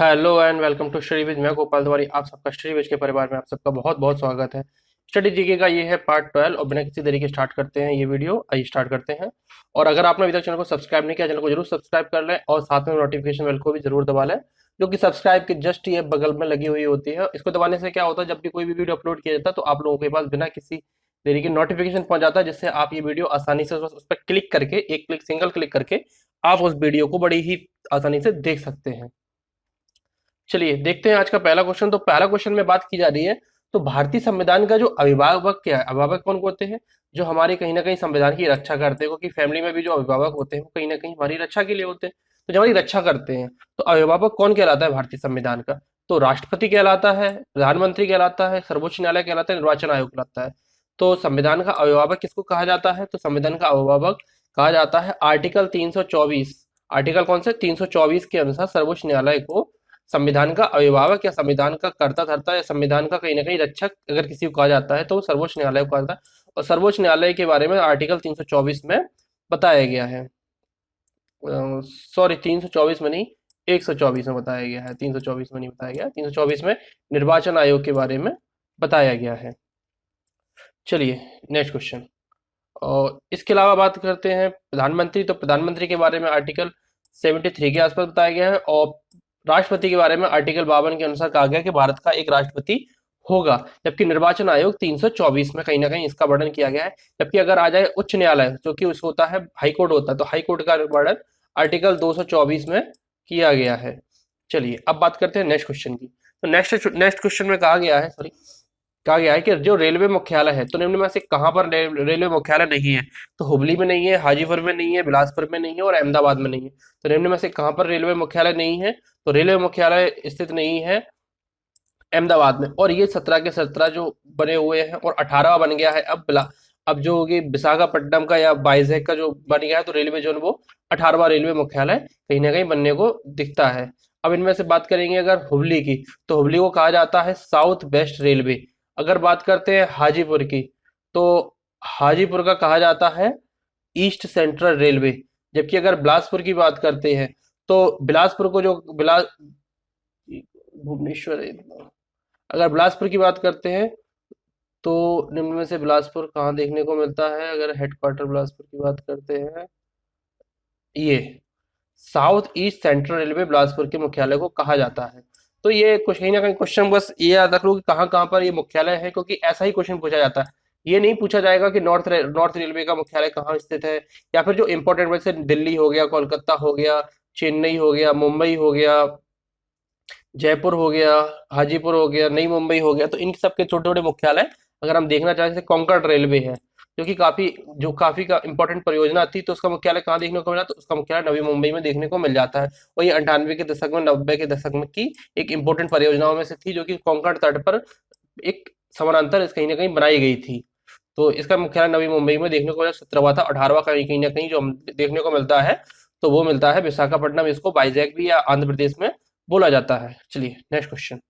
Hello and welcome to study with मैं गोपाल तिवारी। आप सबका स्टडी विद के परिवार में आप सबका बहुत बहुत स्वागत है। स्टडी जीके का ये है पार्ट 12 और बिना किसी देरी के स्टार्ट करते हैं ये वीडियो। आइए स्टार्ट करते हैं। और अगर आपने अभी तक चैनल को सब्सक्राइब नहीं किया, चैनल को जरूर सब्सक्राइब कर लें और साथ में नोटिफिकेशन बेल को भी जरूर दबा लें, जो कि सब्सक्राइब के जस्ट ये बगल में लगी हुई होती है। इसको दबाने से क्या होता है, जब भी कोई भी वीडियो अपलोड किया जाता है तो आप लोगों के पास बिना किसी देरी के नोटिफिकेशन पहुंच जाता है, जिससे आप ये वीडियो आसानी से उस पर क्लिक करके, एक क्लिक, सिंगल क्लिक करके आप उस वीडियो को बड़ी ही आसानी से देख सकते हैं। चलिए देखते हैं आज का पहला क्वेश्चन। तो पहला क्वेश्चन में बात की जा रही है, तो भारतीय संविधान का जो अभिभावक क्या है, अभिभावक कौन होते हैं? जो हमारे कहीं ना कहीं संविधान की रक्षा करते हैं, क्योंकि फैमिली में भी जो अभिभावक होते हैं वो कहीं ना कहीं हमारी रक्षा के लिए होते हैं। तो जो हमारी रक्षा करते हैं, तो अभिभावक कौन कहलाता है भारतीय संविधान का? तो राष्ट्रपति कहलाता है, प्रधानमंत्री कहलाता है, सर्वोच्च न्यायालय कहलाता है, निर्वाचन आयोग कहलाता है। तो संविधान का अभिभावक किसको कहा जाता है? तो संविधान का अभिभावक कहा जाता है आर्टिकल 324। आर्टिकल कौन से? 324 के अनुसार सर्वोच्च न्यायालय को संविधान का अभिभावक या संविधान का कर्ता धर्ता या संविधान का कहीं ना कहीं रक्षक अगर किसी को कहा जाता है तो वो सर्वोच्च न्यायालय को कहा जाता है। और सर्वोच्च न्यायालय के बारे में आर्टिकल 324 में बताया गया है। सॉरी, 324 में नहीं, 124 में बताया गया है। 324 में नहीं बताया गया, 324 में निर्वाचन आयोग के बारे में बताया गया है। चलिए नेक्स्ट क्वेश्चन। और इसके अलावा बात करते हैं प्रधानमंत्री। तो प्रधानमंत्री के बारे में आर्टिकल 73 के आसपास बताया गया है। और राष्ट्रपति के बारे में आर्टिकल 52 के अनुसार कहा गया कि भारत का एक राष्ट्रपति होगा। जबकि निर्वाचन आयोग 324 में कहीं ना कहीं इसका वर्णन किया गया है। जबकि अगर आ जाए उच्च न्यायालय, जो कि उसको होता है हाई कोर्ट होता है, तो हाई कोर्ट का वर्णन आर्टिकल 224 में किया गया है। चलिए अब बात करते हैं नेक्स्ट क्वेश्चन की। तो नेक्स्ट नेक्स्ट क्वेश्चन में कहा गया है, सॉरी, कहा गया है कि जो रेलवे मुख्यालय है, तो निम्न में से कहाँ पर रेलवे मुख्यालय नहीं है? तो हुबली में नहीं है, हाजीपुर में नहीं है, बिलासपुर में नहीं है और अहमदाबाद में नहीं है। तो निम्न में से कहाँ पर रेलवे मुख्यालय नहीं है? तो रेलवे मुख्यालय स्थित नहीं है अहमदाबाद में। और ये 17 के 17 जो बने हुए हैं और 18वां बन गया है अब जो होगी विशाखापट्टनम का या वाइजैक का जो बन गया है, तो रेलवे जो है वो 18वां रेलवे मुख्यालय कहीं ना कहीं बनने को दिखता है। अब इनमें से बात करेंगे अगर हुबली की, तो हुबली को कहा जाता है साउथ वेस्ट रेलवे। अगर बात करते हैं हाजीपुर की, तो हाजीपुर का कहा जाता है ईस्ट सेंट्रल रेलवे। जबकि अगर बिलासपुर की बात करते हैं, तो बिलासपुर को जो भुवनेश्वर, अगर बिलासपुर की बात करते हैं तो निम्न में से बिलासपुर कहाँ देखने को मिलता है? अगर हेडक्वार्टर बिलासपुर की बात करते हैं, ये south east central railway Bilaspur के मुख्यालय को कहा जाता है। तो ये कुछ कहीं ना कहीं क्वेश्चन बस ये याद रख लो कि कहाँ कहाँ पर ये मुख्यालय है, क्योंकि ऐसा ही क्वेश्चन पूछा जाता है। ये नहीं पूछा जाएगा कि नॉर्थ रेलवे का मुख्यालय कहाँ स्थित है, या फिर जो इंपॉर्टेंट वैसे दिल्ली हो गया, कोलकाता हो गया, चेन्नई हो गया, मुंबई हो गया, जयपुर हो गया, हाजीपुर हो गया, नई मुंबई हो गया। तो इन सब के छोटे छोटे मुख्यालय अगर हम देखना चाहें, जैसे कोंकण रेलवे है, जो कि काफी का इंपॉर्टेंट परियोजना थी, तो उसका मुख्यालय कहाँ देखने को मिला? तो उसका मुख्यालय नवी मुंबई में देखने को मिल जाता है। और ये 98 के दशक में, 90 के दशक में की एक इंपॉर्टेंट परियोजनाओं में से थी, जो कि कोंकण तट पर एक समानांतर कहीं ना कहीं बनाई गई थी। तो इसका मुख्यालय नवी मुंबई में देखने को मिला। 17वां था, 18वां कहीं ना कहीं जो हम देखने को मिलता है, तो वो मिलता है विशाखापट्टनम। इसको वाइजैक भी या आंध्र प्रदेश में बोला जाता है। चलिए नेक्स्ट क्वेश्चन।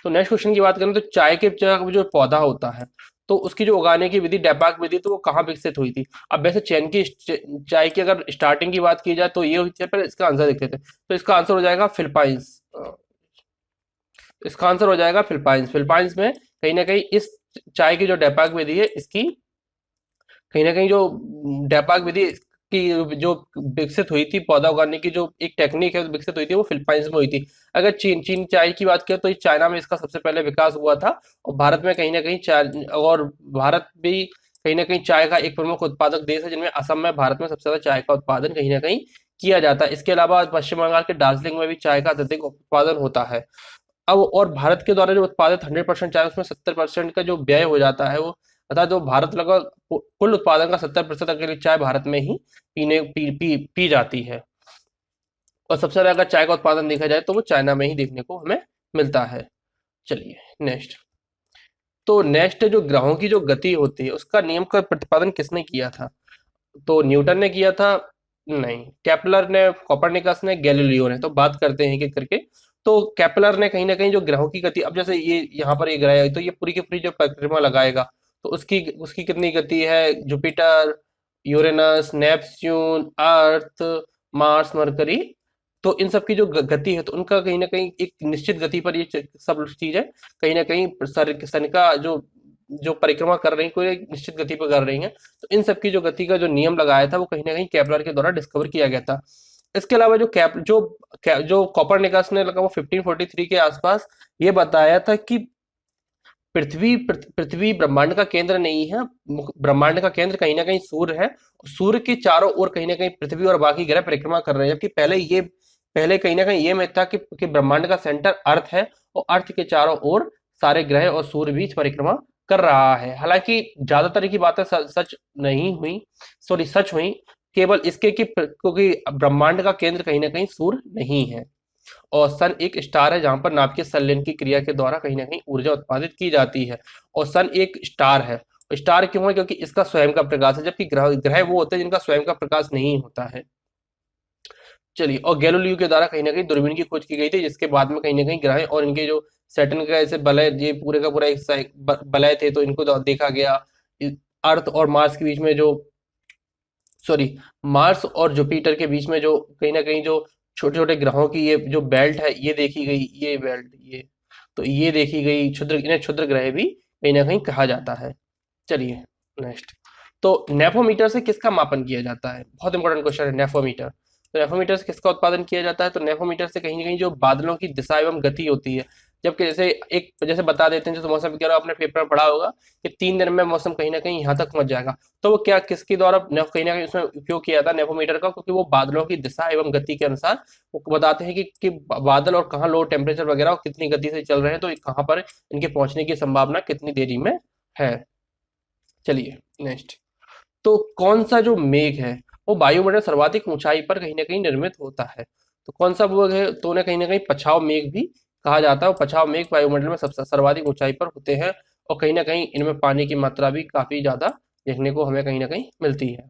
तो नेक्स्ट क्वेश्चन की बात करें तो चाय के जो पौधा होता है, तो उसकी जो उगाने की विधि, डेपाक विधि, तो वो कहाँ विकसित हुई थी? अब वैसे चाय की अगर स्टार्टिंग की बात की जाए तो ये हुई थी, पर इसका आंसर देखते थे। तो इसका आंसर हो जाएगा फिलीपाइंस। इसका आंसर हो जाएगा फिलीपाइंस। फिलीपाइंस में कहीं ना कहीं इस चाय की जो डेपाक विधि है, इसकी कहीं ना कहीं जो डेपाक विधि की जो विकसित हुई थी, पौधा उगाने की जो एक टेक्निक है विकसित हुई थी, वो फिलीपाइंस में हुई थी। अगर चीन चीन चाय की बात करें तो ये चाइना में इसका सबसे पहले विकास हुआ था। और भारत में कहीं ना कहीं चाय, और भारत भी कहीं ना कहीं चाय का एक प्रमुख उत्पादक देश है, जिनमें असम में भारत में सबसे ज्यादा चाय का उत्पादन कहीं ना कहीं किया जाता है। इसके अलावा पश्चिम बंगाल के दार्जिलिंग में भी चाय का अत्यधिक उत्पादन होता है। अब और भारत के द्वारा जो उत्पादित 100% चाय, उसमें 70% का जो व्यय हो जाता है, वो अर्थात जो भारत लगभग कुल उत्पादन का 70% अकेली चाय भारत में ही पी जाती है। और सबसे ज्यादा अगर चाय का उत्पादन देखा जाए तो वो चाइना में ही देखने को हमें मिलता है। चलिए नेक्स्ट। तो नेक्स्ट जो ग्रहों की जो गति होती है, उसका नियम का प्रतिपादन किसने किया था? तो न्यूटन ने किया था? नहीं, केपलर ने, कोपरनिकस ने, गैलीलियो ने। तो बात करते हैं कि करके। तो केपलर ने कहीं ना कहीं जो ग्रहों की गति, अब जैसे ये यहाँ पर ये ग्रह है, तो ये पूरी की पूरी जो परिक्रमा लगाएगा, तो उसकी उसकी कितनी गति है? जुपिटर, यूरेनस, नेपच्यून, अर्थ, मार्स, मरकरी, तो इन सब की जो गति है तो उनका कहीं ना कहीं एक निश्चित गति पर ये सब चीजें कहीं ना कहीं सन का जो जो परिक्रमा कर रही कोई एक निश्चित गति पर कर रही हैं। तो इन सब की जो गति का जो नियम लगाया था वो कहीं ना कहीं केपलर के द्वारा डिस्कवर किया गया था। इसके अलावा जो कोपरनिकस ने लगा वो 1543 के आसपास ये बताया था कि पृथ्वी ब्रह्मांड का केंद्र नहीं है। ब्रह्मांड का केंद्र कहीं ना कहीं सूर्य है। सूर्य के चारों ओर कहीं ना कहीं पृथ्वी और बाकी ग्रह परिक्रमा कर रहे हैं, जबकि पहले कहीं ना कहीं ये मैथ था कि ब्रह्मांड का सेंटर अर्थ है और अर्थ के चारों ओर सारे ग्रह और सूर्य भी परिक्रमा कर रहा है। हालांकि ज्यादातर की बातें सच नहीं हुई, सॉरी सच हुई, केवल इसके कि क्योंकि ब्रह्मांड का केंद्र कहीं ना कहीं सूर्य नहीं है और सन एक स्टार है जहां पर नाभिकीय संलयन की क्रिया के द्वारा कहीं ना कहीं ऊर्जा उत्पादित की जाती है। और सन एक स्टार है। स्टार क्यों है? क्योंकि इसका स्वयं का प्रकाश है, जबकि ग्रह वो होते हैं जिनका स्वयं का प्रकाश नहीं होता है। चलिए, और गैलीलियो के द्वारा कहीं ना कहीं दूरबीन की खोज की गई थी, जिसके बाद में कहीं ना कहीं ग्रह और इनके जो सैटर्न का ऐसे बलय, ये पूरे का पूरा एक बलय थे, तो इनको देखा गया। अर्थ और मार्स के बीच में जो सॉरी मार्स और जुपिटर के बीच में जो कहीं ना कहीं जो छोटे छोटे ग्रहों की ये जो बेल्ट है ये देखी गई, ये बेल्ट ये तो ये देखी गई। इन्हें क्षुद्र ग्रह भी कहीं ना कहीं कहा जाता है। चलिए नेक्स्ट, तो नेफोमीटर से किसका मापन किया जाता है? बहुत इंपॉर्टेंट क्वेश्चन है नेफोमीटर। तो नेफोमीटर से किसका उत्पादन किया जाता है? तो नेफोमीटर से कहीं ना कहीं जो बादलों की दिशा एवं गति होती है, जबकि जैसे बता देते हैं, जैसे मौसम विज्ञान आपने पेपर में पढ़ा होगा कि 3 दिन में मौसम कहीं ना कहीं यहाँ तक पहुंच जाएगा। तो वो क्या किसके द्वारा कहीं ना कहीं उसमें उपयोग किया जाता है नेफोमीटर का? क्योंकि वो बादलों की दिशा एवं गति के अनुसार वो बताते हैं कि बादल और कहाँ लो टेम्परेचर वगैरह और कितनी गति से चल रहे हैं, तो कहाँ पर इनके पहुंचने की संभावना कितनी देरी में है। चलिए नेक्स्ट, तो कौन सा जो मेघ है वो वायुमंडल सर्वाधिक ऊंचाई पर कहीं ना कहीं निर्मित होता है? तो कौन सा वो है? तो उन्हें कहीं ना कहीं पछाव मेघ भी कहा जाता है। और पछाव मेघ वायुमंडल में सबसे सर्वाधिक ऊंचाई पर होते हैं और कहीं ना कहीं इनमें पानी की मात्रा भी काफी ज्यादा देखने को हमें कहीं ना कहीं मिलती है।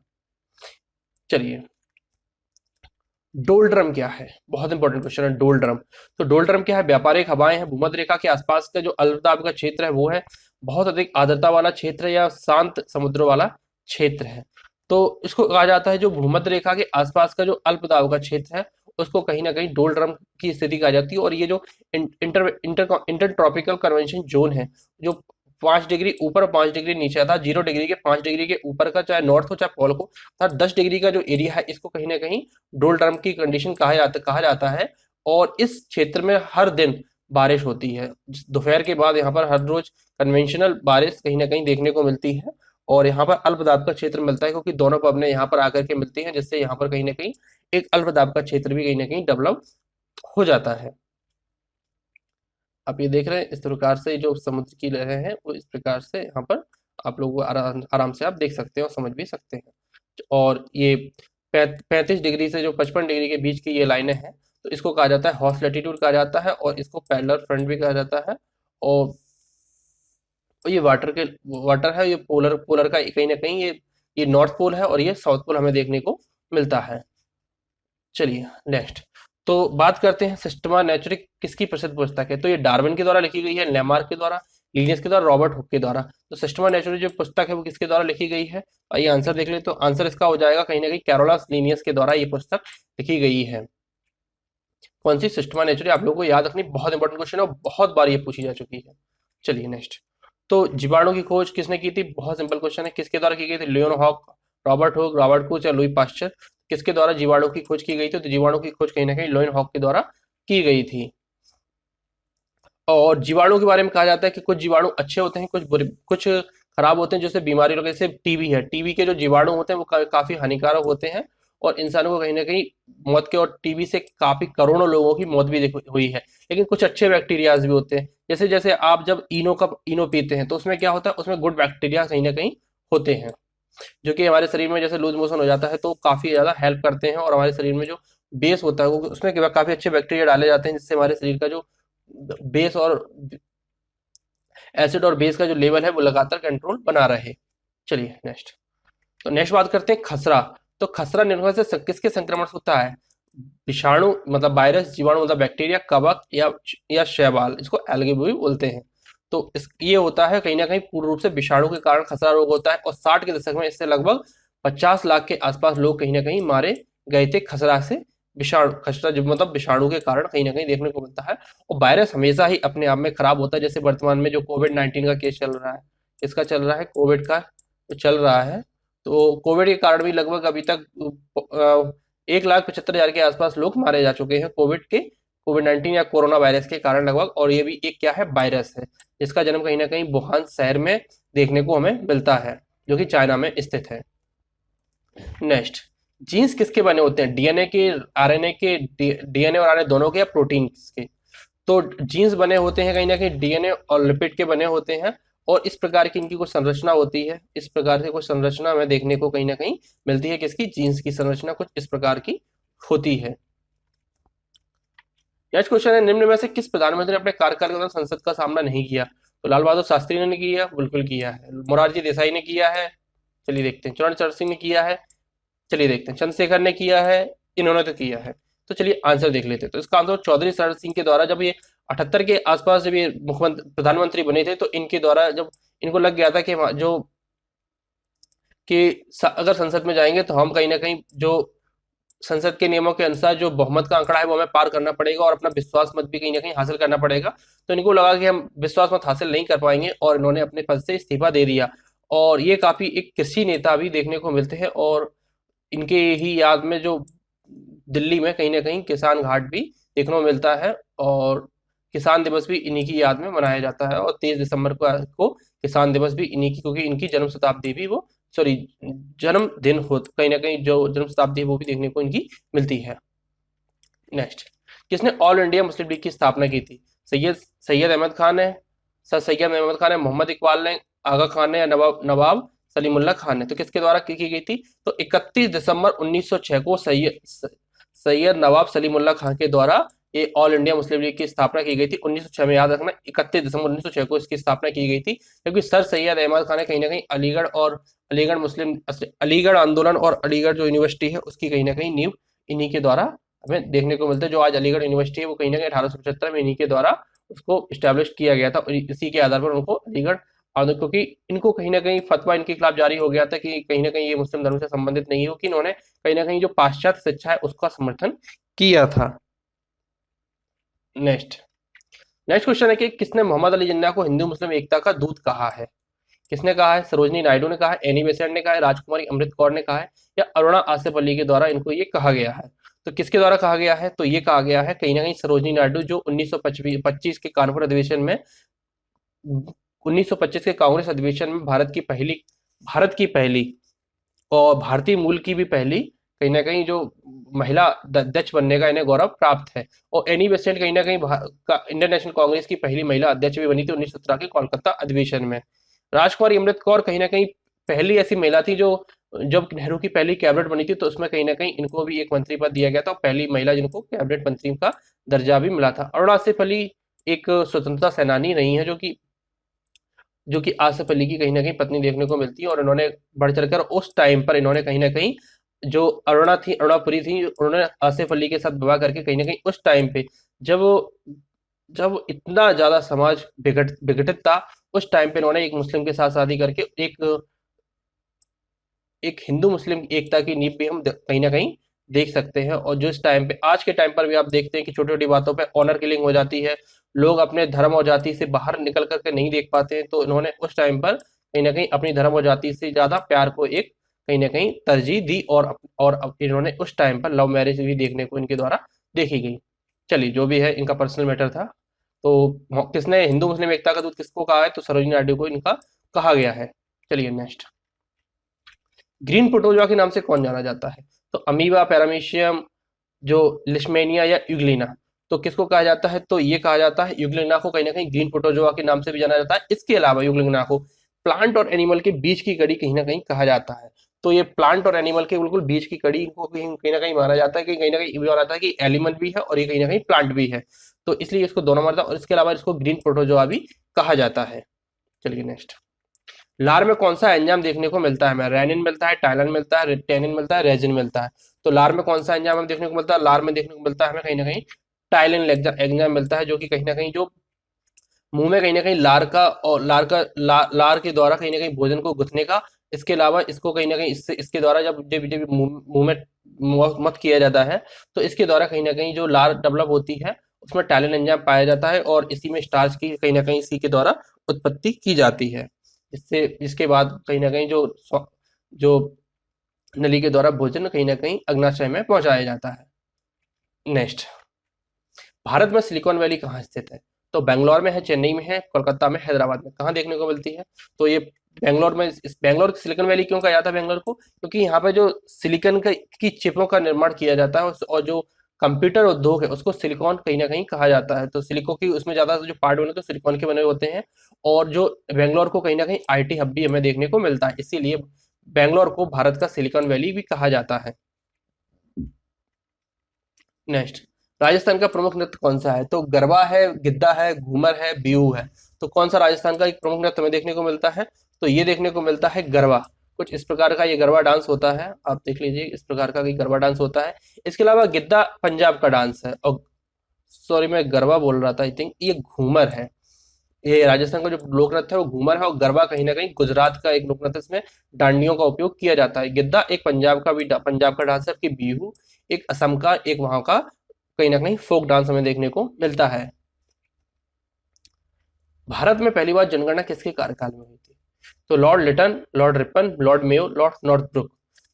चलिए, डोलड्रम क्या है? बहुत इंपॉर्टेंट क्वेश्चन है डोलड्रम। तो डोलड्रम क्या है? व्यापारिक हवाएं हैं, भूमध्य रेखा के आसपास का जो अल्पदाब का क्षेत्र है वो है, बहुत अधिक आर्द्रता वाला क्षेत्र या शांत समुद्र वाला क्षेत्र है। तो इसको कहा जाता है जो भूमध्य रेखा के आसपास का जो अल्पदाब का क्षेत्र है उसको कहीं ना कहीं डोलड्रम की स्थिति कहा जाती है। और ये जो इंटर ट्रॉपिकल कन्वेंशन जोन है, जो 5 डिग्री ऊपर 5 डिग्री नीचे आता है, 0 डिग्री के 5 डिग्री के ऊपर का, चाहे नॉर्थ हो चाहे पोल को, 10 डिग्री का जो एरिया है इसको कहीं ना कहीं डोलड्रम की कंडीशन कहा जाता है। और इस क्षेत्र में हर दिन बारिश होती है। दोपहर के बाद यहाँ पर हर रोज कन्वेंशनल बारिश कहीं ना कहीं देखने को मिलती है और यहाँ पर अल्पदाब का क्षेत्र मिलता है, क्योंकि दोनों पवनें यहाँ पर आकर के मिलती हैं, जिससे यहाँ पर कहीं ना कहीं एक अल्पदाब का क्षेत्र भी कहीं ना कहीं डेवलप हो जाता है। आप ये देख रहे हैं इस प्रकार से जो समुद्र की लहरें हैं वो इस प्रकार से यहाँ पर आप लोग आराम से आप देख सकते हैं और समझ भी सकते हैं। और ये 35 डिग्री से जो 55 डिग्री के बीच की ये लाइनें हैं, तो इसको कहा जाता है हॉर्स लैटिट्यूड कहा जाता है और इसको पैरेलल फ्रंट भी कहा जाता है। और ये वाटर है, ये पोलर का कहीं ना कहीं ये नॉर्थ पोल है और ये साउथ पोल हमें देखने को मिलता है। चलिए नेक्स्ट, तो बात करते हैं सिस्टमा नेचुरी किसकी प्रसिद्ध पुस्तक है? तो ये डार्विन के द्वारा लिखी गई है, लेमार्क के द्वारा, लिनियस के द्वारा, रॉबर्ट हुक के द्वारा। तो सिस्टमा नेचुरी जो पुस्तक है वो किसके द्वारा लिखी गई है? आइए आंसर देख ले। तो आंसर इसका हो जाएगा कहीं ना कहीं कैरोलस लिनियस के द्वारा ये पुस्तक लिखी गई है। कौन सी? सिस्टमा नेचुरी। आप लोगों को याद रखनी, बहुत इंपॉर्टेंट क्वेश्चन है और बहुत बार ये पूछी जा चुकी है। चलिए नेक्स्ट, तो जीवाणु की खोज किसने की थी? बहुत सिंपल क्वेश्चन है, किसके द्वारा की गई थी? Leeuwenhoek, Robert Hooke, Robert Koch या लुई पास्चर, किसके द्वारा जीवाणु की खोज की गई थी? तो जीवाणु की खोज कहीं ना कहीं लियोन हॉक के द्वारा की गई थी। और जीवाणु के बारे में कहा जाता है कि कुछ जीवाणु अच्छे होते हैं, कुछ खराब होते हैं, जैसे बीमारी लोग, जैसे टीबी है, टीबी के जो जीवाणु होते हैं वो काफी हानिकारक होते हैं और इंसानों को कहीं ना कहीं मौत के, और टीबी से काफी करोड़ों लोगों की मौत भी हुई है। लेकिन कुछ अच्छे बैक्टीरियाज भी होते हैं, जैसे जैसे आप जब इनो पीते हैं तो उसमें क्या होता है, उसमें गुड बैक्टीरिया कहीं ना कहीं होते हैं, जो कि हमारे शरीर में जैसे लूज मोशन हो जाता है तो काफी ज्यादा हेल्प करते हैं। और हमारे शरीर में जो बेस होता है वो उसमें काफी अच्छे बैक्टीरिया डाले जाते हैं, जिससे हमारे शरीर का जो बेस और एसिड और बेस का जो लेवल है वो लगातार कंट्रोल बना रहे। चलिए नेक्स्ट, तो नेक्स्ट बात करते हैं खसरा। तो खसरा निर्भर से किसके संक्रमण से होता है? विषाणु मतलब वायरस, जीवाणु मतलब बैक्टीरिया, कवक या शैवाल, इसको एल्गी भी बोलते हैं। तो ये होता है कहीं ना कहीं पूर्ण रूप से विषाणु के कारण खसरा रोग होता है और 60 के दशक में इससे लगभग 50 लाख के आसपास लोग कहीं ना कहीं मारे गए थे खसरा से विषाणु, खसरा जो मतलब विषाणु के कारण कहीं ना कहीं देखने को मिलता है। और वायरस हमेशा ही अपने आप में खराब होता है, जैसे वर्तमान में जो कोविड-19 का केस चल रहा है, इसका चल रहा है, कोविड का जो चल रहा है, तो कोविड के कारण भी लगभग अभी तक 1,75,000 के आसपास लोग मारे जा चुके हैं कोविड-19 या कोरोना वायरस के कारण लगभग। और ये भी एक क्या है, वायरस है, जिसका जन्म कहीं ना कहीं वुहान शहर में देखने को हमें मिलता है, जो कि चाइना में स्थित है। नेक्स्ट, जीन्स किसके बने होते हैं, डीएनए के, आरएनए के, डीएनए और आरएनए दोनों के या प्रोटीन के? तो जीन्स बने होते हैं कहीं ना कहीं डीएनए और लिपिड के बने होते हैं, और इस प्रकार की इनकी कुछ संरचना होती है, इस प्रकार से कुछ संरचना हमें देखने को कहीं ना कहीं मिलती है। किसकी? जीन्स की संरचना कुछ इस प्रकार की होती है। नेक्स्ट क्वेश्चन है, निम्न में से किस प्रधानमंत्री ने अपने कार्यकाल के दौरान संसद का सामना नहीं किया? तो लाल बहादुर शास्त्री ने किया, बिल्कुल किया है। मोरारजी देसाई ने किया है, चलिए देखते हैं। चरण सिंह ने किया है, चलिए देखते हैं। चंद्रशेखर ने किया है, इन्होंने तो किया है। तो चलिए आंसर देख लेते हैं। तो इसका आंसर चौधरी चरण सिंह के द्वारा, जब ये 78 के आसपास जब ये मुख्यमंत्री प्रधानमंत्री बने थे, तो इनके द्वारा जब इनको लग गया था कि जो कि अगर संसद में जाएंगे तो हम कहीं ना कहीं जो संसद के नियमों के अनुसार जो बहुमत का आंकड़ा है वो हमें पार करना पड़ेगा, और अपना विश्वास मत भी कहीं ना कहीं हासिल करना पड़ेगा। तो इनको लगा कि हम विश्वास मत हासिल नहीं कर पाएंगे, और इन्होंने अपने पद से इस्तीफा दे दिया। और ये काफी एक कृषि नेता भी देखने को मिलते हैं, और इनके ही याद में जो दिल्ली में कहीं ना कहीं किसान घाट भी देखने को मिलता है, और किसान दिवस भी इन्हीं की याद में मनाया जाता है। और 23 दिसंबर को किसान दिवस भी इन्हीं की, क्योंकि इनकी जन्म शताब्दी भी वो, सॉरी, जन्मदिन हो, कहीं ना कहीं जो जन्म शताब्दी है वो भी देखने को इनकी मिलती है। नेक्स्ट, किसने ऑल इंडिया मुस्लिम लीग की स्थापना की थी? सैयद अहमद खान है, सर सैयद अहमद खान है, मोहम्मद इकबाल ने, आगा खान ने, या नवाब सलीमुल्लाह खान ने? तो किसके द्वारा की गई थी? तो 31 दिसंबर 1906 को सैयद नवाब सलीमुल्लाह खान के द्वारा ये ऑल इंडिया मुस्लिम लीग की स्थापना की गई थी। 1906 में, याद रखना, 31 दिसंबर 1906 को इसकी स्थापना की गई थी, क्योंकि सर सैयद अहमद खान ने कहीं ना कहीं अलीगढ़ आंदोलन और अलीगढ़ जो यूनिवर्सिटी है उसकी कहीं ना कहीं नींव इन्हीं के द्वारा हमें देखने को मिलता है। जो आज अलीगढ़ यूनिवर्सिटी है वो कहीं ना कहीं 1875 में इन्हीं के द्वारा उसको स्टैब्लिश किया गया था, और इसी के आधार पर उनको अलीगढ़ आंदोलन, क्योंकि इनको कहीं ना कहीं फतवा इनके खिलाफ जारी हो गया था कि कहीं ना कहीं ये मुस्लिम धर्म से संबंधित नहीं हो, कि इन्होंने कहीं ना कहीं जो पाश्चात्य शिक्षा है उसका समर्थन किया था। नेक्स्ट नेक्स्ट क्वेश्चन है कि किसने मोहम्मद अली जिन्ना को हिंदू मुस्लिम एकता का दूत कहा है? किसने कहा है? सरोजनी नायडू ने कहा है, एनी बेसेंट ने कहा है, राजकुमारी अमृत कौर ने कहा है, या अरुणा आसिफ अली के द्वारा इनको ये कहा गया है? तो किसके द्वारा कहा गया है? तो ये कहा गया है कहीं ना कहीं सरोजनी नायडू, जो 1925 के कानपुर अधिवेशन में, 1925 के कांग्रेस अधिवेशन में भारत की पहली और भारतीय मूल की भी पहली कहीं ना कहीं जो महिला अध्यक्ष बनने का इन्हें गौरव प्राप्त है। और एनी बेसेंट कहीं ना कहीं इंडियन नेशनल कांग्रेस की पहली महिला अध्यक्ष भी बनी थी 1917 के कोलकाता अधिवेशन में। राजकुमारी अमृत कौर कहीं ना कहीं पहली ऐसी महिला थी जो, जब नेहरू की पहली कैबिनेट बनी थी तो उसमें कहीं ना कहीं इनको भी एक मंत्री पद दिया गया था, और पहली महिला जिनको कैबिनेट मंत्री का दर्जा भी मिला था। अरुणा आसिफ अली एक स्वतंत्रता सेनानी रही है, जो कि आसिफ अली की कहीं ना कहीं पत्नी देखने को मिलती है, और इन्होंने बढ़ चढ़कर उस टाइम पर इन्होंने कहीं ना कहीं जो अरुणापुरी थी, उन्होंने आसिफ अली के साथ विवाह करके कहीं ना कहीं उस टाइम पे जब जब इतना ज्यादा समाज विघटित था, उस टाइम पे इन्होंने एक मुस्लिम के साथ शादी करके एक हिंदू मुस्लिम एकता की नींव भी हम कहीं ना कहीं देख सकते हैं। और जो इस टाइम पे, आज के टाइम पर भी आप देखते हैं कि छोटी छोटी बातों पे ऑनर किलिंग हो जाती है, लोग अपने धर्म और जाति से बाहर निकल करके नहीं देख पाते हैं, तो इन्होंने उस टाइम पर कहीं ना कहीं अपनी धर्म और जाति से ज्यादा प्यार को एक कहीं ना कहीं तरजीह दी, और इन्होंने उस टाइम पर लव मैरिज भी देखने को इनके द्वारा देखी गई। चलिए, जो भी है इनका पर्सनल मैटर था। तो किसने हिंदू मुस्लिम एकता का दूत किसको कहा है? तो सरोजिनी नायडू को इनका कहा गया है। चलिए नेक्स्ट, ग्रीन प्रोटोजोआ के नाम से कौन जाना जाता है? तो अमीबा, पैरामीशियम, जो लिशमेनिया या यूग्लिना, तो किसको कहा जाता है? तो ये कहा जाता है यूग्लिना को कहीं ना कहीं ग्रीन प्रोटोजोआ के नाम से भी जाना जाता है। इसके अलावा यूग्लिना को प्लांट और एनिमल के बीच की कड़ी कहीं ना कहीं कहा जाता है। तो ये प्लांट और एनिमल के बिल्कुल बीच की कड़ी को कहीं ना कहीं माना जाता है, कि कहीं ना कहीं माना जाता है कि एलिमल भी है और ये कहीं ना कहीं प्लांट भी है, तो इसलिए इसको दोनों मानता है। और इसके अलावा इसको ग्रीन प्रोटोजोआ भी कहा जाता है। चलिए नेक्स्ट, लार में कौन सा एंजाइम देखने को मिलता है हमें? रेनिन मिलता है, टाइलिन मिलता है, टेनिन मिलता है, रेजिन मिलता है। तो लार में कौन सा एंजाइम हमें देखने को मिलता है? लार में देखने को मिलता है हमें कहीं ना कहीं टाइलिन एंजाइम मिलता है, जो कि कहीं ना कहीं जो मुंह में कहीं ना कहीं लार के द्वारा कहीं ना कहीं भोजन को गुथने का, इसके अलावा इसको कहीं ना कहीं इसके द्वारा जब जब जब मुंह में मत किया जाता है, तो इसके द्वारा कहीं ना कहीं जो लार डेवलप होती है उसमें टैलिन एंजाइम पाया जाता है और इसी में स्टार्च की कहीं ना कहीं इसी के द्वारा उत्पत्ति की जाती है। इससे इसके बाद कहीं ना कहीं जो नली के द्वारा भोजन कहीं ना कहीं अग्नाशय में पहुंचाया जाता है। नेक्स्ट, भारत में सिलिकॉन वैली कहाँ स्थित है? तो बेंगलोर में है, चेन्नई में है, कोलकाता में, हैदराबाद में। कहाँ देखने को मिलती है? तो ये बेंगलोर में। बेंगलोर की सिलिकॉन वैली क्यों कहा जाता है बेंगलोर को? क्योंकि यहाँ पे जो सिलिकॉन की चिपों का निर्माण किया जाता है और जो कंप्यूटर उद्योग है उसको सिलिकॉन कहीं ना कहीं कहा जाता है। तो सिलिकॉन की उसमें ज्यादा जो पार्ट बने तो सिलिकॉन के बने होते हैं और जो बेंगलोर को कहीं ना कहीं आईटी हब भी हमें देखने को मिलता है, इसीलिए बेंगलोर को भारत का सिलिकॉन वैली भी कहा जाता है। नेक्स्ट, राजस्थान का प्रमुख नृत्य कौन सा है? तो गरबा है, गिद्दा है, घूमर है, बिहू है। तो कौन सा राजस्थान का एक प्रमुख नृत्य हमें देखने को मिलता है? तो ये देखने को मिलता है गरबा। कुछ इस प्रकार का ये गरबा डांस होता है, आप देख लीजिए इस प्रकार का ये गरबा डांस होता है। इसके अलावा गिद्दा पंजाब का डांस है और सॉरी मैं गरबा बोल रहा था, आई थिंक ये घूमर है। ये राजस्थान का जो लोक नृत्य है वो घूमर है और गरबा कहीं ना कहीं गुजरात का एक लोक नृत्य है, इसमें डांडियों का उपयोग किया जाता है। गिद्दा एक पंजाब का भी पंजाब का डांस है, जबकि बिहू एक असम का, एक वहां का कहीं ना कहीं फोक डांस हमें देखने को मिलता है। भारत में पहली बार जनगणना किसके कार्यकाल में हुई थी? तो Lord Lytton, Lord Ripon, Lord Mayo, Lord Northbrook.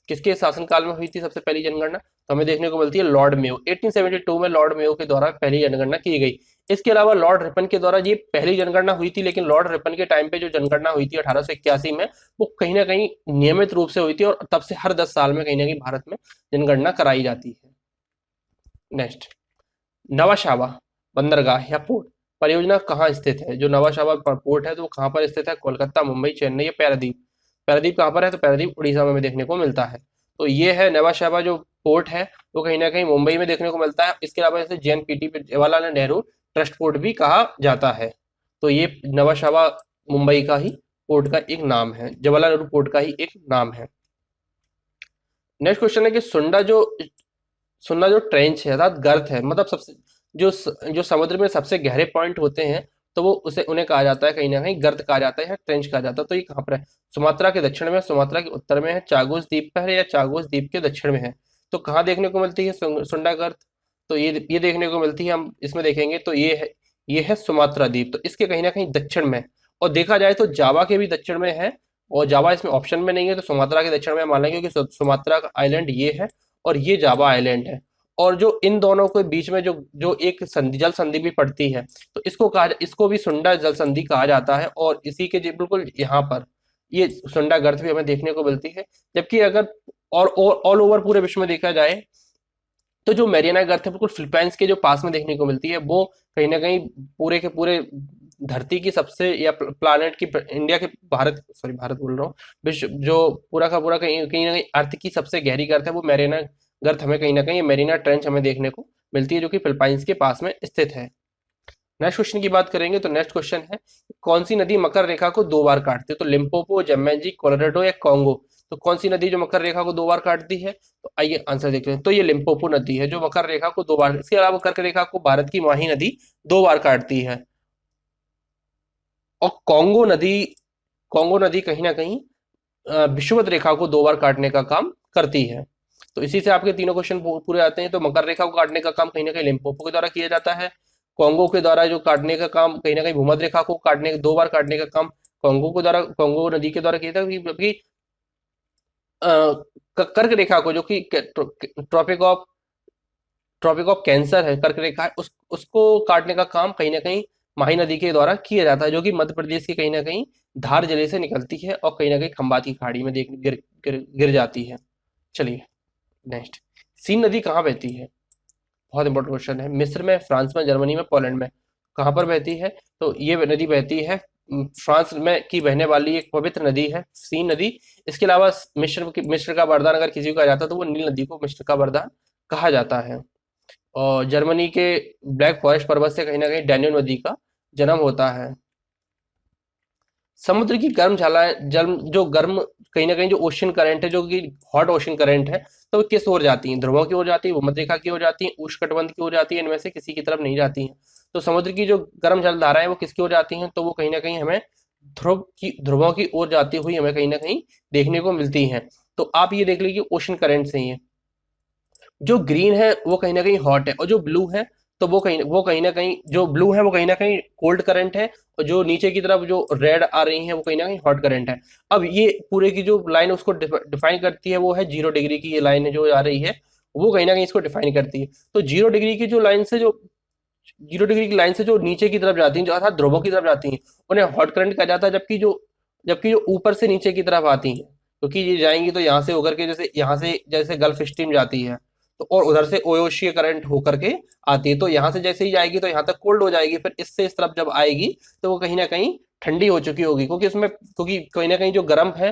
किसके शासनकाल में हुई थी सबसे पहली जनगणना? तो हमें देखने को मिलती है लॉर्ड मेयो। 1872 में लॉर्ड मेयो के द्वारा पहली जनगणना की गई। इसके अलावा लॉर्ड रिपन के द्वारा ये पहली जनगणना हुई थी, लेकिन लॉर्ड रिपन के टाइम पे जो जनगणना हुई थी 1881 में, वो कहीं ना कहीं नियमित रूप से हुई थी और तब से हर 10 साल में कहीं ना कहीं भारत में जनगणना कराई जाती है। नेक्स्ट, नवाशावा बंदरगाह या पोर्ट परियोजना कहाँ स्थित है? जो नवाशावा पोर्ट है तो वो कहाँ पर स्थित है? कोलकाता, मुंबई, चेन्नई या पारादीप। पारादीप कहाँ पर है? तो पारादीप उड़ीसा में देखने को मिलता है। तो ये है नवाशावा जो पोर्ट है वो कहीं ना कहीं मुंबई में देखने को मिलता है। इसके अलावा इसे JNPT Jawaharlal Nehru trust port भी कहा जाता है। तो ये नवाशावा मुंबई का ही पोर्ट का एक नाम है, जवाहरलाल नेहरू पोर्ट का ही एक नाम है। नेक्स्ट क्वेश्चन है कि सुन्ना जो ट्रेंच है अर्थात गर्त है, मतलब सबसे जो समुद्र में सबसे गहरे पॉइंट होते हैं तो वो उसे उन्हें कहा जाता है कहीं ना कहीं गर्त कहा जाता है या ट्रेंच कहा जाता है। तो ये कहाँ पर है? सुमात्रा के दक्षिण में, सुमात्रा के उत्तर में है, चागोस द्वीप पर है या चागोस द्वीप के दक्षिण में है। तो कहाँ देखने को मिलती है सुंडा गर्त? तो ये देखने को मिलती है, हम इसमें देखेंगे तो ये है सुमात्रा द्वीप, तो इसके कहीं ना कहीं दक्षिण में। और देखा जाए तो जावा के भी दक्षिण में है और जावा इसमें ऑप्शन में नहीं है, तो सुमात्रा के दक्षिण में मान लेंगे क्योंकि सुमात्रा का आइलैंड ये है और ये जावा आइलैंड है। और जो इन दोनों के बीच में जो जो एक जल संधि भी पड़ती है तो इसको भी सुंडा जल संधि कहा जाता है और इसी के बिल्कुल यहाँ पर ये सुंडा गर्त भी हमें देखने को मिलती है। जबकि अगर और ऑल ओवर पूरे विश्व में देखा जाए तो जो मैरियाना गर्त है बिल्कुल फिलीपाइंस के जो पास में देखने को मिलती है, वो कहीं ना कहीं पूरे के पूरे धरती की सबसे या प्लानेट की इंडिया के भारत बोल रहा हूँ, विश्व जो पूरा का पूरा कहीं कहीं ना कहीं अर्थ की सबसे गहरी गर्त है वो मैरियाना गर्त हमें कहीं ना कहीं मैरिना ट्रेंच हमें देखने को मिलती है जो कि फिलीपाइंस के पास में स्थित है। नेक्स्ट क्वेश्चन की बात करेंगे तो नेक्स्ट क्वेश्चन है कौन सी नदी मकर रेखा को 2 बार काटती है? तो लिम्पोपो, जम्मेजी, कोलोराडो या कांगो। तो कौन सी नदी जो मकर रेखा को 2 बार काटती है? तो आइए आंसर देखते हैं। तो ये लिम्पोपो नदी है जो मकर रेखा को 2 बार, इसके अलावा कर्क रेखा को भारत की माही नदी 2 बार काटती है। और कांगो नदी कहीं ना कहीं विषुवत रेखा को 2 बार काटने का काम करती है। तो इसी से आपके तीनों क्वेश्चन पूरे आते हैं। तो मकर रेखा को काटने का काम कहीं ना कहीं लिम्पोपो के द्वारा किया जाता है। कांगो के द्वारा जो काटने का काम कहीं ना कहीं भूमध्य रेखा को 2 बार काटने का काम कांगो नदी के द्वारा किया था। जबकि कर्क रेखा को जो कि ट्रॉपिक ऑफ कैंसर है, कर्क रेखा है, उसको काटने का काम कहीं ना कहीं माही नदी के द्वारा किया जाता है जो कि मध्य प्रदेश की कहीं ना कहीं धार जिले से निकलती है और कहीं ना कहीं खंबात की खाड़ी में गिर जाती है। चलिए नेक्स्ट, सीन नदी कहाँ बहती है? बहुत इंपॉर्टेंट क्वेश्चन है। मिस्र में, फ्रांस में, जर्मनी में, पोलैंड में। कहाँ पर बहती है? तो ये नदी बहती है फ्रांस में की बहने वाली एक पवित्र नदी है सीन नदी। इसके अलावा मिस्र का वरदान अगर किसी को कहा जाता है तो वो नील नदी को मिस्र का वरदान कहा जाता है। और जर्मनी के ब्लैक फॉरेस्ट पर्वत से कहीं ना कहीं डैन्यूब नदी का जन्म होता है। समुद्र की गर्म गर्म कहीं ना कहीं जो ओशन करंट है जो कि हॉट ओशन करंट है तो वो किस ओर जाती है? ध्रुवों की ओर जाती है, भूमध्य रेखा की ओर जाती है, उष्णकटिबंध की ओर जाती है, इनमें से किसी की तरफ नहीं जाती है। तो समुद्र की जो गर्म जल धाराएं वो किसकी ओर जाती हैं? तो वो कहीं ना कहीं हमें ध्रुवों की ओर जाती हुई हमें कहीं ना कहीं देखने को मिलती हैं। तो आप ये देख लीजिए ओशन करंट से ही है। जो ग्रीन है वो कहीं ना कहीं हॉट है, और जो ब्लू है तो वो कहीं ना कहीं, जो ब्लू है वो कहीं ना कहीं कोल्ड करंट है, और जो नीचे की तरफ जो रेड आ रही है वो कहीं ना कहीं हॉट करंट है। अब ये पूरे की जो लाइन उसको डिफाइन करती है वो है 0 डिग्री की, ये लाइन है जो आ रही है वो कहीं ना कहीं इसको डिफाइन करती है। तो 0 डिग्री की जो लाइन से जो 0 डिग्री की लाइन से जो नीचे की तरफ जाती हैं, जो अर्थात ध्रुवों की तरफ जाती हैं, उन्हें हॉट करंट कहा जाता है। जबकि जो ऊपर से नीचे की तरफ आती हैं, क्योंकि ये जाएंगी तो यहाँ से होकर के, जैसे यहाँ से जैसे गल्फ स्ट्रीम जाती है तो, और उधर से ओयोशीय करंट होकर के आती है, तो यहाँ से जैसे ही जाएगी तो यहाँ तक कोल्ड हो जाएगी, फिर इससे इस तरफ जब आएगी तो वो कहीं ना कहीं ठंडी हो चुकी होगी, क्योंकि कहीं ना कहीं जो गर्म है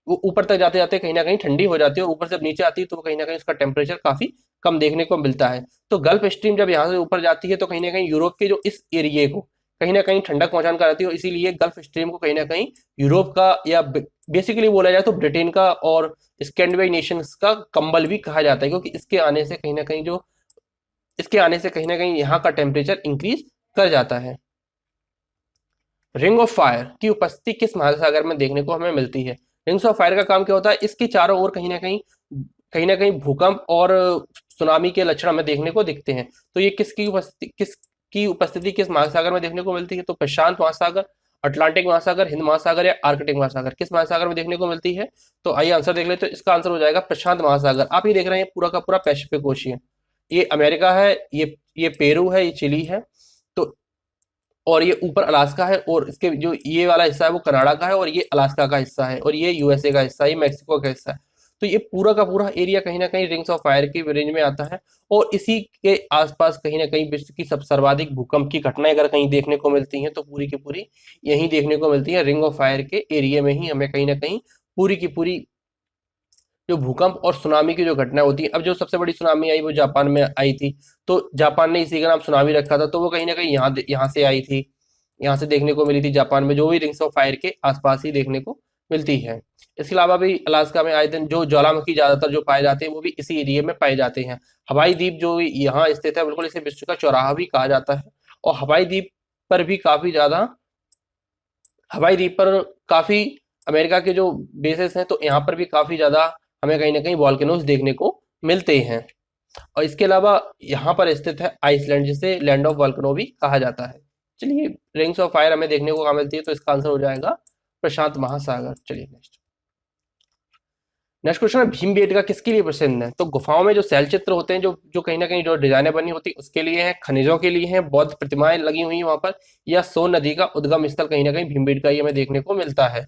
वो ऊपर तक जाते जाते कहीं ना कहीं ठंडी हो जाती है, और ऊपर से जब नीचे आती है तो कहीं ना कहीं उसका टेम्परेचर काफी कम देखने को मिलता है। तो गल्फ स्ट्रीम जब यहाँ से ऊपर जाती है तो कहीं ना कहीं यूरोप के जो इस एरिए को कहीं ना कहीं ठंडक पहुंचाने कर आती है, और इसीलिए गल्फ स्ट्रीम को कहीं ना कहीं यूरोप का, या बेसिकली बोला जाए तो ब्रिटेन का और स्कैंडिनेवियन नेशंस का कंबल भी कहा जाता है, क्योंकि इसके आने से कहीं ना कहीं यहाँ का टेम्परेचर इंक्रीज कर जाता है। रिंग ऑफ फायर की उपस्थिति किस महासागर में देखने को हमें मिलती है? रिंग्स ऑफ फायर का काम क्या होता है? इसके चारों ओर कहीं ना कहीं भूकंप और सुनामी के लक्षण हमें देखने को दिखते हैं। तो ये किसकी उपस्थिति किस महासागर में देखने को मिलती है? तो प्रशांत महासागर, अटलांटिक महासागर, हिंद महासागर या आर्कटिक महासागर, किस महासागर में देखने को मिलती है? तो आइए आंसर देख लेते हैं। तो इसका आंसर हो जाएगा प्रशांत महासागर। आप ये देख रहे हैं पूरा का पूरा पैसिफिक ओशियन, ये अमेरिका है, ये पेरू है, ये चिली है, तो और ये ऊपर अलास्का है, और इसके जो ये वाला हिस्सा है वो कनाडा का है, और ये अलास्का का हिस्सा है, और ये यूएसए का हिस्सा है, ये मैक्सिको का हिस्सा है। तो ये पूरा का पूरा एरिया कहीं ना कहीं रिंग्स ऑफ फायर की रेंज में आता है, और इसी के आसपास कहीं ना कहीं विश्व की सब सर्वाधिक भूकंप की घटनाएं अगर कहीं देखने को मिलती हैं तो पूरी की पूरी यहीं देखने को मिलती है। रिंग ऑफ फायर के एरिया में ही हमें कहीं ना कहीं पूरी की पूरी जो भूकंप और सुनामी की जो घटना होती है। अब जो सबसे बड़ी सुनामी आई वो जापान में आई थी, तो जापान ने इसी का नाम सुनामी रखा था, तो वो कहीं ना कहीं यहाँ से आई थी, यहाँ से देखने को मिली थी जापान में, जो भी रिंग्स ऑफ फायर के आसपास ही देखने को मिलती है। इसके अलावा भी अलास्का में आए दिन जो ज्वालामुखी ज्यादातर जो पाए जाते हैं वो भी इसी एरिया में पाए जाते हैं। हवाई द्वीप जो यहाँ स्थित है बिल्कुल, इसे विश्व का चौराहा भी कहा जाता है, और पर भी काफी ज्यादा हवाई द्वीप पर काफी अमेरिका के जो बेसेस हैं तो यहाँ पर भी काफी ज्यादा हमें कहीं ना कहीं वॉल्केनोज देखने को मिलते हैं। और इसके अलावा यहाँ पर स्थित है आइसलैंड, जिसे लैंड ऑफ वॉल्केनो भी कहा जाता है। चलिए, रिंग्स ऑफ फायर हमें देखने को कहाँ मिलती है? तो इसका आंसर हो जाएगा प्रशांत महासागर। चलिए नेक्स्ट नेक्स्ट क्वेश्चन है, भीमबेटका किसके लिए प्रसिद्ध है? तो गुफाओं में जो शैल चित्र होते हैं, जो जो कहीं ना कहीं जो डिजाइनें बनी होती है उसके लिए है, खनिजों के लिए है, बौद्ध प्रतिमाएं लगी हुई है वहां पर, या सोन नदी का उद्गम स्थल कहीं ना कहीं भीमबेटका ही हमें देखने को मिलता है।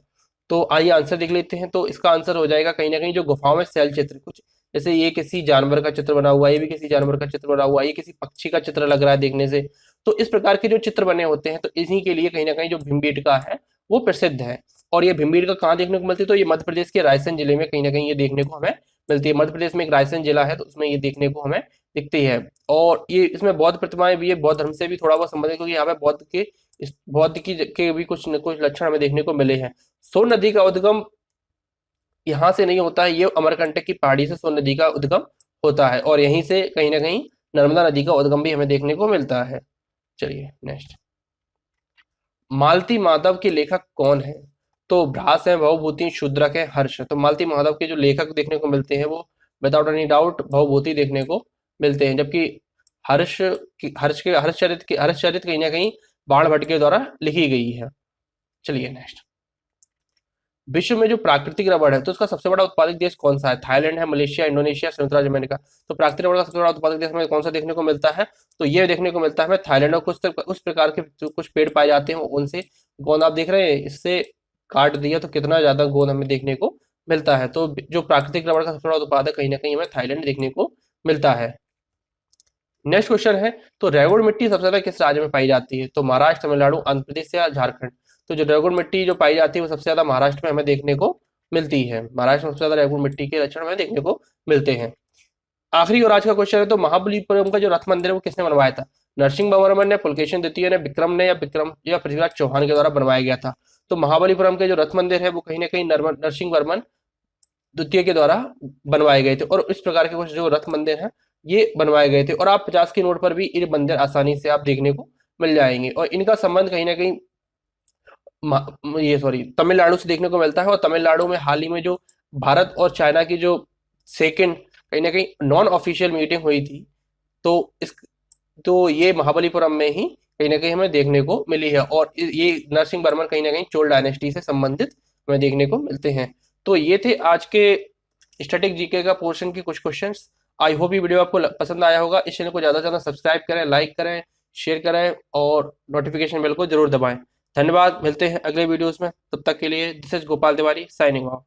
तो आइए आंसर देख लेते हैं। तो इसका आंसर हो जाएगा कहीं ना कहीं जो गुफाओं में शैल चित्र, कुछ जैसे ये किसी जानवर का चित्र बना हुआ है, ये भी किसी जानवर का चित्र बना हुआ है, ये किसी पक्षी का चित्र लग रहा है देखने से, तो इस प्रकार के जो चित्र बने होते हैं तो इन्हीं के लिए कहीं ना कहीं जो भीमबेटका है वो प्रसिद्ध है। और ये भीमबेटका कहाँ देखने को मिलती है? तो ये मध्य प्रदेश के रायसेन जिले में कहीं ना कहीं ये देखने को हमें मिलती है। मध्य प्रदेश में एक रायसेन जिला है तो उसमें ये देखने को हमें दिखती है। और ये इसमें बौद्ध प्रतिमाएं भी है, बौद्ध धर्म से भी थोड़ा बहुत संबंधित, क्योंकि यहाँ पे बौद्ध के भी कुछ न कुछ लक्षण हमें देखने को मिले हैं। सोन नदी का उद्गम यहाँ से नहीं होता है, ये अमरकंटक की पहाड़ी से सोन नदी का उद्गम होता है, और यहीं से कहीं ना कहीं नर्मदा नदी का उद्गम भी हमें देखने को मिलता है। चलिए नेक्स्ट, मालती माधव के लेखक कौन है? तो भ्रास है, भवभूति, शूद्रक है, हर्ष है। तो मालती माधव के जो लेखक देखने को मिलते हैं वो विदाउट एनी डाउट भवभूति देखने को मिलते हैं, जबकि हर्ष चरित कहीं ना कहीं बाण भट्ट के द्वारा लिखी गई है। चलिए नेक्स्ट, विश्व में जो प्राकृतिक रबड़ है तो उसका सबसे बड़ा उत्पादक देश कौन सा है? थाईलैंड है, मलेशिया, इंडोनेशिया, संयुक्त राज्य अमेरिका। तो प्राकृतिक रबड़ का सबसे बड़ा उत्पादक देश हमें कौन सा देखने को मिलता है? तो ये देखने को मिलता है हमें थाईलैंड। और उस प्रकार के कुछ पेड़ पाए जाते हैं उनसे गोंद आप देख रहे हैं, इससे काट दिया तो कितना ज्यादा गोंद हमें देखने को मिलता है। तो जो प्राकृतिक रबड़ का सबसे बड़ा उत्पादक कहीं ना कहीं हमें थाईलैंड देखने को मिलता है। नेक्स्ट क्वेश्चन है, तो रेगुड़ मिट्टी सबसे ज्यादा किस राज्य में पाई जाती है? तो महाराष्ट्र, तमिलनाडु, आंध्र प्रदेश या झारखंड। तो जो रेगुड़ मिट्टी जो पाई जाती है वो सबसे ज्यादा महाराष्ट्र में हमें देखने को मिलती है। महाराष्ट्र में सबसे ज्यादा रेगुड़ मिट्टी के लक्षण हमें देखने को मिलते हैं। आखिरी और आज का क्वेश्चन है, तो महाबलीपुरम का जो रथ मंदिर है वो किसने बनवाया था? नरसिंह वर्मन ने, पुलकेशिन द्वितीय ने, विक्रम ने, या पृथ्वीराज चौहान के द्वारा बनवाया गया था? तो महाबलीपुरम के जो रथ मंदिर है वो कहीं ना कहीं नरसिंह वर्मन द्वितीय के द्वारा बनवाए गए थे। और इस प्रकार के कुछ जो रथ मंदिर हैं ये बनवाए गए थे, और आप 50 के नोट पर भी ये मंदिर आसानी से आप देखने को मिल जाएंगे। और इनका संबंध कहीं ना कहीं तमिलनाडु से देखने को मिलता है। और तमिलनाडु में हाल ही में जो भारत और चाइना की जो सेकेंड कहीं ना कहीं नॉन ऑफिशियल मीटिंग हुई थी। तो इस तो ये महाबलीपुरम में ही कहीं ना कहीं हमें देखने को मिली है, और ये नरसिंह वर्मन कहीं ना कहीं चोल डायनेस्टी से संबंधित हमें देखने को मिलते हैं। तो ये थे आज के स्टैटिक जीके का पोर्शन के कुछ क्वेश्चंस। आई होप ये वीडियो आपको पसंद आया होगा। इस चैनल को ज़्यादा से ज़्यादा सब्सक्राइब करें, लाइक करें, शेयर करें और नोटिफिकेशन बेल को जरूर दबाएं। धन्यवाद, मिलते हैं अगले वीडियोस में। तब तक के लिए this is Gopal Tiwari signing off.